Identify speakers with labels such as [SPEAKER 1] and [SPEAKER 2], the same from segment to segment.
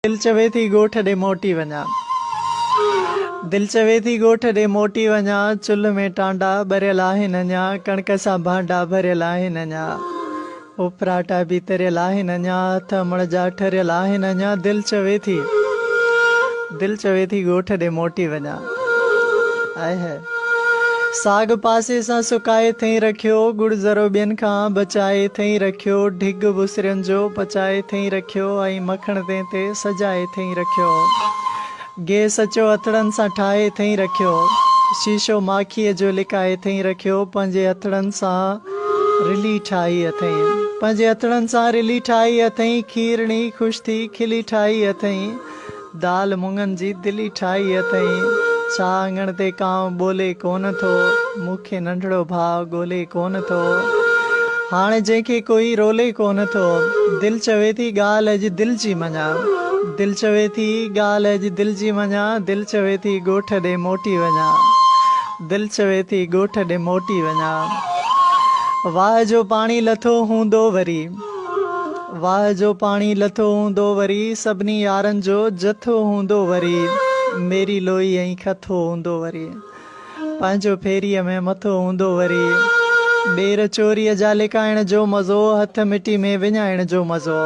[SPEAKER 1] दिल चवे थी ॻोठ ॾे मोटी वञा। दिल चवे थी ॻोठ ॾे मोटी वञा, चुल्ह में टांडा ॿरियल आहिनि अञा, कणक सां भांडा भरियल आहिनि अञा, उपराटा बि तरियल आहिनि अञा, हथ मण जा ठरियल आहिनि अञा। दिल चवे थी ॻोठ ॾे मोटी वञा। आए है साग पासे सां सुकाए थई रखियो, गुड़ ज़रो ॿियनि खां बचाए थई रखियो, ढिग बुसरियुनि जो पचाए थई रखियो, ऐं मखण ते सजाए थई रखियो। गैस अचो हथड़नि सां ठाहे थई रखियो, शीशो माखीअ जो लिकाए थई रखियो, पंहिंजे हथड़नि सां रिली ठाही अथई, पंहिंजे हथड़नि सां रिली ठाही अथई, खीरणी ख़ुशि थी खिली ठाही अथई, दाल मुङनि जी दिली ठाही अथई। छा आंगण ते कांव ॿोले कोन थो, मूंखे नंढड़ो भाउ ॻोल्हे कोन थो, हाणे जंहिंखे कोई रोले कोन थो। दिल चवे थी ॻाल्हि अॼु दिल जी मञा, दिल चवे थी ॻाल्हि अॼु दिल जी मञा, दिल चवे थी ॻोठ ॾे मोटी वञा, दिल चवे थी ॻोठ ॾे मोटी वञा। वाह जो पाणी लथो हूंदो वरी, वाह जो पाणी लथो हूंदो वरी, सभिनी यारनि जो जथो हूंदो वरी, मेरी लोई ऐं खथो हूंदो वरी, पंहिंजो फेरीअ में मथो हूंदो वरी, ॿेर चोरीअ जा लिकाइण जो मज़ो, हथ मिटी में विञाइण जो मज़ो,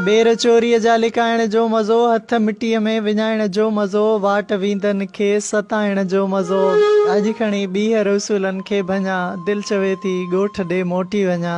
[SPEAKER 1] ॿेर चोरीअ जा लिकाइण जो मज़ो, हथ मिटीअ में विञाइण जो मज़ो, वाट वींदनि खे सताइण जो मज़ो, अॼु खणी ॿीहर उसूलनि खे भञा। दिल चवे थी ॻोठ ॾे मोटी वञा।